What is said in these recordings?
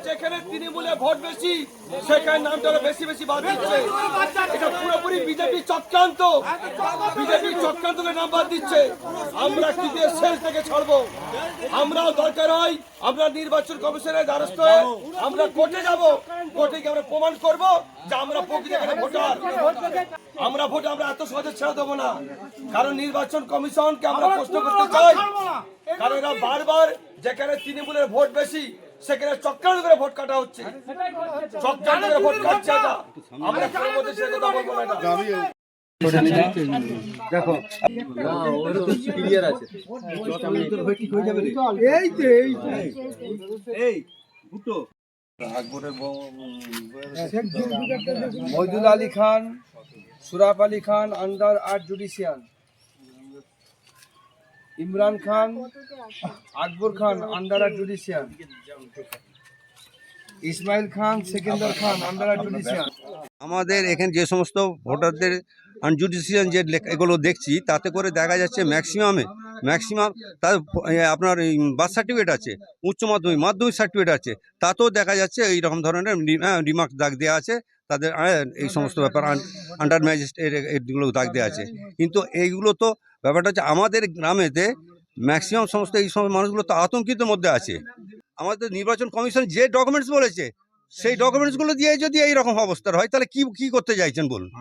যেখানে তৃণমূলে ভোট বেশি সেখানে নামটা বেশি বেশি বাদ দিচ্ছে। এটা পুরোপুরি বিজেপি চক্রান্ত, বিজেপি চক্রান্ত নাম বাদ দিচ্ছে। আমরা কি দিয়ে শেষ থেকে ছাড়বো? আমরাও দরকার হয় আমরা নির্বাচন কমিশনের দ্বারস্থ হয়ে আমরা কোর্টে যাব, কোর্টে গিয়ে আমরা প্রমাণ করবো যে আমরা প্রকৃত ভোটার। আমরা ভোটে আমরা এত সহজে ছেড়ে দেবো না, কারণ নির্বাচন কমিশনকে আমরা প্রশ্ন করতে চাই, কারণ এরা বারবার যেখানে তৃণমূলের ভোট বেশি সেখানে চক্রান্ত করে ভোট কাটা হচ্ছে, চক্রান্ত করে ভোট কাটছে। আমরা কারোর মধ্যে সে কথা বলবো না। দেখো মইদুল আলী খান, সুরাফ আলী খান আন্ডার 8 জুডিশিয়াল, ইমরান খান, আকবর খান আন্ডার 8 জুডিশিয়াল, ইসমাইল খান, সেকেন্দার খান আন্ডার 8 জুডিশিয়াল। আমাদের এখানে যে সমস্ত ভোটারদের আনজুডিশিয়াল যে এগুলো দেখছি তাতে করে দেখা যাচ্ছে ম্যাক্সিমাম তার আপনার বার্থ সার্টিফিকেট আছে, উচ্চ মাধ্যমিক সার্টিফিকেট আছে, তাতেও দেখা যাচ্ছে এইরকম ধরনের রিমার্ক দাগ দেওয়া আছে, তাদের এই সমস্ত ব্যাপার আন্ডার ম্যাজিস্ট্রেট এগুলো দাগ দেওয়া আছে। কিন্তু এইগুলো তো ব্যাপারটা হচ্ছে আমাদের গ্রামেতে ম্যাক্সিমাম সমস্ত এই সমস্ত মানুষগুলো তো আতঙ্কিত মধ্যে আছে। আমাদের নির্বাচন কমিশন যে ডকুমেন্টস বলেছে সেই ডকুমেন্টসগুলো দিয়ে যদি এইরকম অবস্থা হয় তাহলে কি করতে চাইছেন বলুন?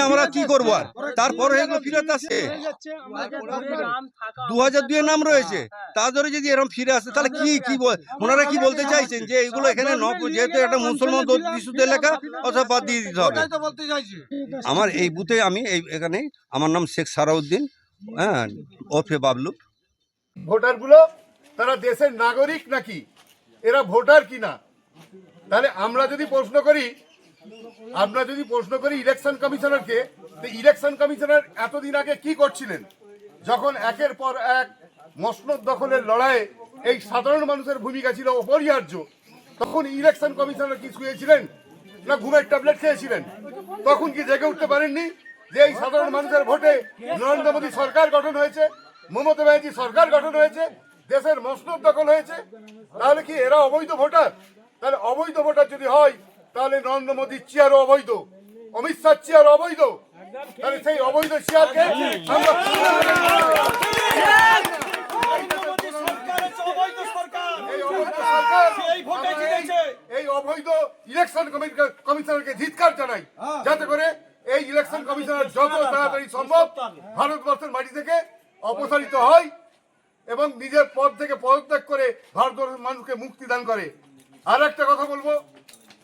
আমরা কি করবো? আর তারপরে এগুলো ফিরে আসছে, 2002 নাম রয়েছে, তারপরে যদি এরকম ফিরে আসে তাহলে ওনারা কি বলতে চাইছেন যে এগুলো এখানে যেহেতু একটা মুসলমান বিশুদ্ধ এলাকা অথবা বাদ দিয়ে দিতে হবে? আমার এই বুথে এখানে আমার নাম শেখ সারাউদ্দিন, ওরফে বাবলু। ভোটারগুলো তারা দেশের নাগরিক নাকি, এরা ভোটার কিনা? তাহলে আমরা যদি প্রশ্ন করি ইলেকশন কমিশনারকে, ইলেকশন কমিশনার এতদিন আগে কি করছিলেন? যখন একের পর এক মসনদ দখলের লড়াইয়ে এই সাধারণ মানুষের ভূমিকা ছিল অপরিহার্য, তখন ইলেকশন কমিশনার কি শুয়েছিলেন না ঘুমের ট্যাবলেট খেয়েছিলেন? তখন কি জেগে উঠতে পারেননি যে এই সাধারণ মানুষের ভোটে নরেন্দ্র মোদী সরকার গঠন হয়েছে, মমতা ব্যানার্জি সরকার গঠন হয়েছে, দেশের মসনদ দখল হয়েছে? তাহলে কি এরা অবৈধ ভোটার? তাহলে অবৈধ ভোটার যদি হয় তাহলে নরেন্দ্র মোদীর চেয়ারও অবৈধ, অমিত শাহ চেয়ারও অবৈধ। তাহলে সেই অবৈধ চেয়ারকে এই অবৈধ ইলেকশন কমিশনারকে ধিক্কার জানাই, যাতে করে এই ইলেকশন কমিশনার যত তাড়াতাড়ি সম্ভব ভারতবর্ষের মাটি থেকে অপসারিত হয় এবং নিজের পদ থেকে পদত্যাগ করে ভারতবর্ষের মানুষকে মুক্তি দান করে। আর একটা কথা বলবো,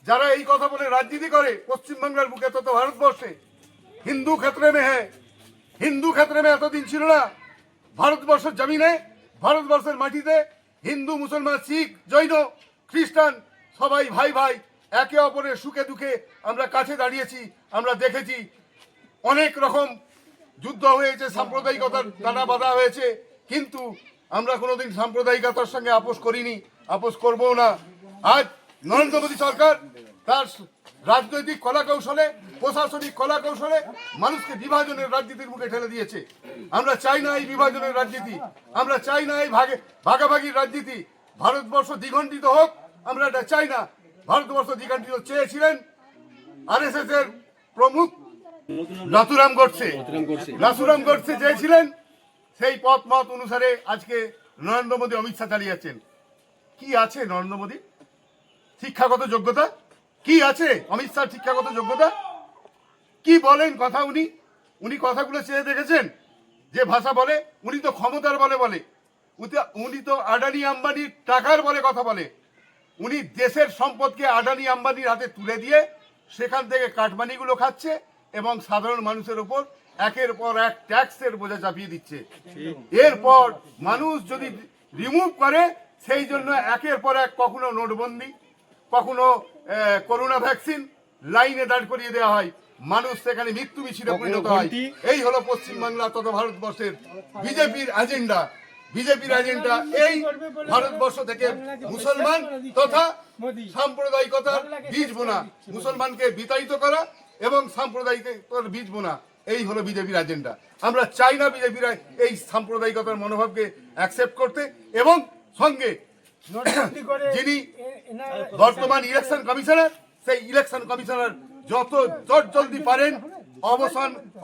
যারা এই কথা বলে রাজনীতি করে পশ্চিমবাংলার বুকে তথা ভারতবর্ষে, হিন্দু ক্ষেত্রে মে এতদিন ছিল না। ভারতবর্ষের জমিনে, ভারতবর্ষের মাটিতে হিন্দু, মুসলমান, শিখ, জৈন, খ্রিস্টান সবাই ভাই ভাই, একে অপরের সুখে দুঃখে আমরা কাছে দাঁড়িয়েছি। আমরা দেখেছি অনেক রকম যুদ্ধ হয়েছে, সাম্প্রদায়িকতার দানা বাঁধা হয়েছে, কিন্তু আমরা কোনোদিন সাম্প্রদায়িকতার সঙ্গে আপোষ করিনি, আপোষ করবো না। আজ নরেন্দ্র মোদী সরকার তার রাজনৈতিক কলা কৌশলে, প্রশাসনিক কলা কৌশলে মানুষকে বিভাজনের রাজনীতির মুখে ঠেলে দিয়েছে। আমরা চাই না এই বিভাজনের রাজনীতি, আমরা চাই না এই ভাগাভাগির রাজনীতি। ভারতবর্ষ দ্বিখণ্ডিত হোক, আমরা এটা চাই না। ভারতবর্ষ দ্বিখণ্ডিত চেয়েছিলেন আরএসএস এর প্রমুখ নাথুরাম গোডসে চেয়েছিলেন, সেই পথ মত অনুসারে আজকে নরেন্দ্র মোদী, অমিত শাহ চালিয়ে যাচ্ছেন। কি আছে নরেন্দ্র মোদী শিক্ষাগত যোগ্যতা? কি আছে অমিত শাহ শিক্ষাগত যোগ্যতা? কি বলেন কথা? উনি কথাগুলো চেয়ে দেখেছেন যে ভাষা বলে? উনি তো ক্ষমতার বলে উনি তো আদানি আম্বানির টাকার বলে কথা বলে। উনি দেশের সম্পদকে আদানি আম্বানির হাতে তুলে দিয়ে সেখান থেকে কাটমানিগুলো খাচ্ছে এবং সাধারণ মানুষের উপর একের পর এক ট্যাক্সের বোঝা চাপিয়ে দিচ্ছে। এরপর মানুষ যদি রিমুভ করে, সেই জন্য একের পর এক কখনো নোটবন্দি, কখনো করোনা ভ্যাকসিন লাইনে দাঁড় করিয়ে দেওয়া হয়, মানুষ সেখানে মৃত্যু মিছিলে পরিণত হয়। এই হলো পশ্চিমবাংলা তথা ভারতবর্ষের বিজেপির এজেন্ডা। এই ভারতবর্ষ থেকে মুসলমান তথা সাম্প্রদায়িকতার বীজ বোনা, মুসলমানকে বিতাড়িত করা এবং সাম্প্রদায়িকতার বীজ বোনা। এই হলো বিজেপির এজেন্ডা। আমরা চাই না বিজেপিরা এই সাম্প্রদায়িকতার মনোভাবকে অ্যাকসেপ্ট করতে, এবং সঙ্গে যিনি বর্তমান ইলেকশন কমিশনার, সেই ইলেকশন কমিশনার যত জলদি পারেন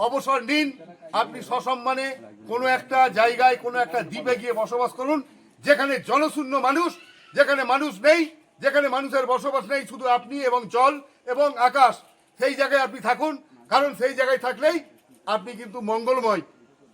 অবসর নিন। আপনি সসম্মানে কোনো একটা জায়গায়, কোনো একটা দ্বীপে গিয়ে বসবাস করুন, যেখানে জনশূন্য মানুষ, যেখানে মানুষ নেই, যেখানে মানুষের বসবাস নেই, শুধু আপনি এবং জল এবং আকাশ। সেই জায়গায় আপনি থাকুন, কারণ সেই জায়গায় থাকলেই আপনি কিন্তু মঙ্গলময়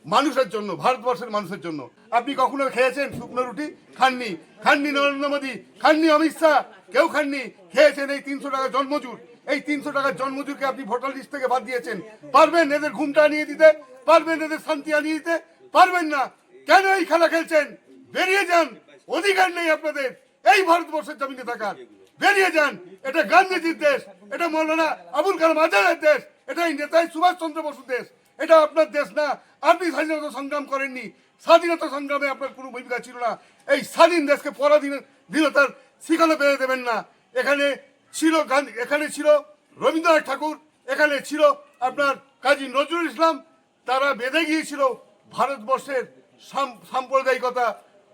মানুষের জন্য, ভারতবর্ষের মানুষের জন্য। আপনি কখনো খেয়েছেন শুকনো রুটি? খাননি। খাননি নরেন্দ্র মোদী, খাননি অমিত শাহ, কেউ খাননি। খেয়েছেন এই 300 টাকা জন্মজুর। এই 300 টাকার জন্মজুরকে আপনি ভোটার লিস্ট থেকে বাদ দিয়েছেন। পারবেন এদের ঘুমটা আনিয়ে দিতে? পারবেন এদের শান্তি আনিয়ে দিতে? পারবেন না। কেন এই খেলা খেলছেন? বেরিয়ে যান, অধিকার নেই আপনাদের এই ভারতবর্ষের জমিনে থাকার। বেরিয়ে যান। এটা গান্ধীজির দেশ, এটা মৌলানা আবুল কালাম আজাদের দেশ, এটা নেতাজি সুভাষচন্দ্র বসুর দেশ। এটা আপনার দেশ না। আপনি স্বাধীনতা সংগ্রাম করেননি। স্বাধীনতা সংগ্রামে আপনার কোনো ভূমিকা ছিল না। এই স্বাধীন দেশকে পরাধীনতার শিকারে বেঁধে দেবেন না। এখানে ছিল গান্ধী, এখানে ছিল রবীন্দ্রনাথ ঠাকুর, এখানে ছিল আপনার কাজী নজরুল ইসলাম। তারা বেঁধে গিয়েছিল ভারতবর্ষের সাম্প্রদায়িকতা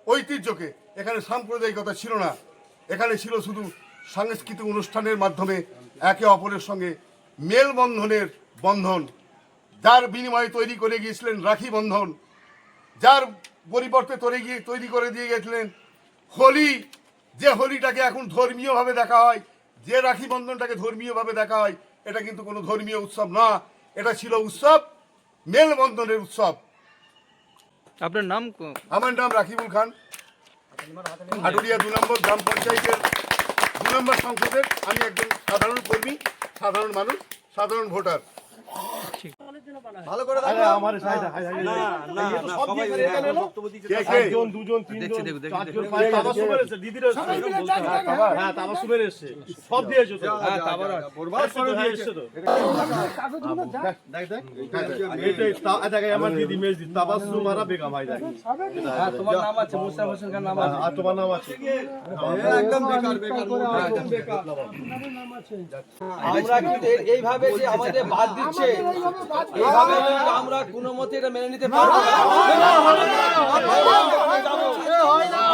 ঐতিহ্যকে। এখানে সাম্প্রদায়িকতা ছিল না। এখানে ছিল শুধু সাংস্কৃতিক অনুষ্ঠানের মাধ্যমে একে অপরের সঙ্গে মেলবন্ধনের বন্ধন, যার বিনিময়ে তৈরি করে গিয়েছিলেন রাখি বন্ধন, যার পরিবর্তে তৈরি করে দিয়ে গেছিলেন হোলি। যে হোলিটাকে এখন ধর্মীয়ভাবে দেখা হয়, যে রাখি বন্ধনটাকে ধর্মীয়ভাবে দেখা হয়, এটা কিন্তু কোনো ধর্মীয় উৎসব না। এটা ছিল উৎসব, মেলবন্ধনের উৎসব। আপনার নাম? আমার নাম রাকিবুল খান, হাটুরিয়া 2 নম্বর গ্রাম পঞ্চায়েতের 2 নম্বর সংসদের আমি একজন সাধারণ কর্মী, সাধারণ মানুষ, সাধারণ ভোটার। ভালো করে দেখো। কে কে? তোমার নাম আছে, মুস্তাফা হোসেন খান নাম আছে। তোমার নাম আছে? একদম বেকার, বেকার, একদম বেকার। আমরা কিন্তু এইভাবে যে আমাদের বাদ দিচ্ছে, এইভাবে কিন্তু আমরা কোনো মতে এটা মেনে নিতে পারবো না।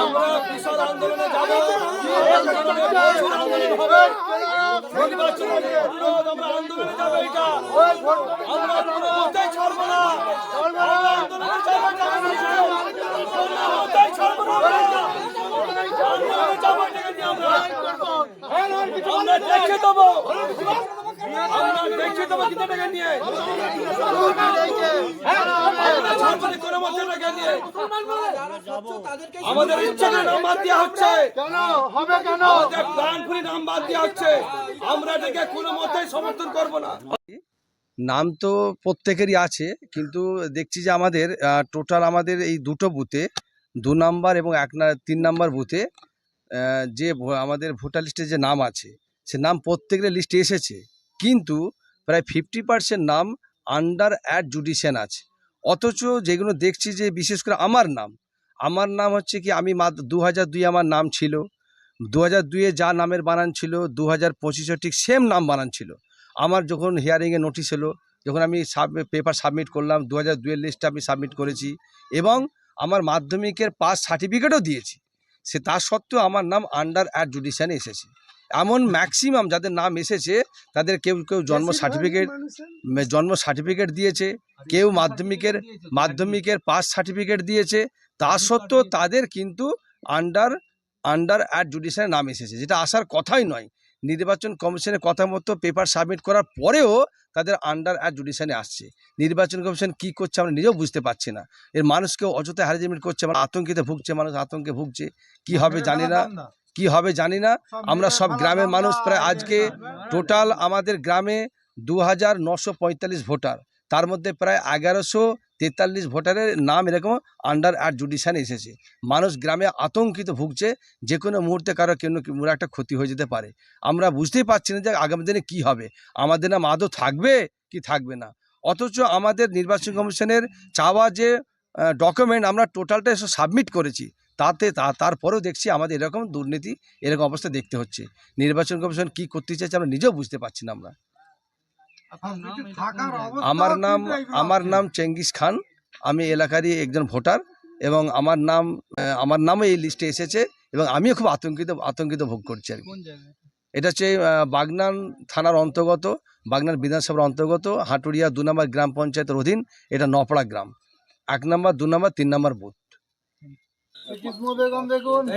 আমরা বিশাল আন্দোলনে যাবো, প্রচুর আন্দোলন হবে, নির্বাচনের বিরোধ আমরা আন্দোলনে যাবো। এটা আমরা কোনো মতেই ছাড়বো না। আমরা আন্দোলনে যাবো, কোনো মতেই ছাড়বো না। আন্দোলনে যাবো, এটাকে নিয়ে আমরা দেখে দেবো, আমরা দেখে দেবো কিন্তু এটাকে নিয়ে আমরা ছাড়বো না কোনো মতে এটাকে নিয়ে। আমাদের ইচ্ছাকে নাম বাদ দেওয়া হচ্ছে, আমাদের প্ল্যান করে নাম বাদ দেওয়া হচ্ছে। আমরা এটাকে কোনো মতেই সমর্থন করবো না। নাম তো প্রত্যেকেরই আছে, কিন্তু দেখছি যে আমাদের টোটাল আমাদের এই দুটো বুথে 2 নাম্বার এবং 3 নাম্বার বুথে যে আমাদের ভোটার লিস্টে যে নাম আছে, সে নাম প্রত্যেকের লিস্টে এসেছে, কিন্তু প্রায় 50% নাম আন্ডার অ্যাডজুডিশন আছে। অথচ যেগুলো দেখছি যে বিশেষ করে আমার নাম হচ্ছে কি, আমি 2002 আমার নাম ছিল, 2002-এ যা নামের বানান ছিল 2025-এ ঠিক সেম নাম বানান ছিল। আমার যখন হিয়ারিংয়ে নোটিশ এলো, যখন আমি পেপার সাবমিট করলাম, 2002-এর লিস্টটা আমি সাবমিট করেছি এবং আমার মাধ্যমিকের পাস সার্টিফিকেটও দিয়েছি। সে তা সত্ত্বেও আমার নাম আন্ডার অ্যাডজুডিশনে এসেছে। এমন ম্যাক্সিমাম যাদের নাম এসেছে তাদের কেউ জন্ম সার্টিফিকেট দিয়েছে, কেউ মাধ্যমিকের পাস সার্টিফিকেট দিয়েছে, তা সত্ত্বেও তাদের কিন্তু আন্ডার অ্যাডজুডিশনের নাম এসেছে, যেটা আসার কথাই নয়। নির্বাচন কমিশনের কথা মতো পেপার সাবমিট করার পরেও তাদের আন্ডার অ্যাডজুডিশনে আসছে। নির্বাচন কমিশন কি করছে আমরা নিজেও বুঝতে পারছি না। এর মানুষকে অযথা হ্যারাসমেন্ট করছে, আতঙ্কিতে ভুগছে, মানুষ আতঙ্কে ভুগছে। কি হবে জানি না। আমরা সব গ্রামের মানুষ, প্রায় আজকে টোটাল আমাদের গ্রামে 2945 ভোটার, তার মধ্যে প্রায় 1143 ভোটারের নাম এরকম আন্ডার অ্যাডজুডিশনে এসেছে। মানুষ গ্রামে আতঙ্কিত ভুগছে, যে কোনো মুহূর্তে কারো একটা ক্ষতি হয়ে যেতে পারে। আমরা বুঝতেই পারছি না যে আগামী দিনে কি হবে, আমাদের নাম আদৌ থাকবে কি থাকবে না। অথচ আমাদের নির্বাচন কমিশনের চাওয়া যে ডকুমেন্ট আমরা টোটালটা এসে সাবমিট করেছি, তারপরেও দেখছি আমাদের এরকম দুর্নীতি, এরকম অবস্থা দেখতে হচ্ছে। নির্বাচন কমিশন কি করতে চাইছে আমরা নিজেও বুঝতে পারছি না আমরা। আমার নাম চেঙ্গিস খান। আমি এলাকারই একজন ভোটার এবং আমার নামও এই লিস্টে এসেছে এবং আমিও খুব আতঙ্কিত ভোগ করছি আর কি। এটা হচ্ছে বাগনান থানার অন্তর্গত, বাগনান বিধানসভার অন্তর্গত, হাটুরিয়া 2 নম্বর গ্রাম পঞ্চায়েতের অধীন। এটা নপড়া গ্রাম, 1 নম্বর, 2 নম্বর, 3 নম্বর বুথ।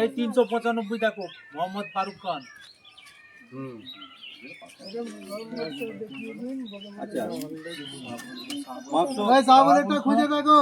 এই 395 দেখো, মোহাম্মদ ফারুক খান। খুঁজে দেখো।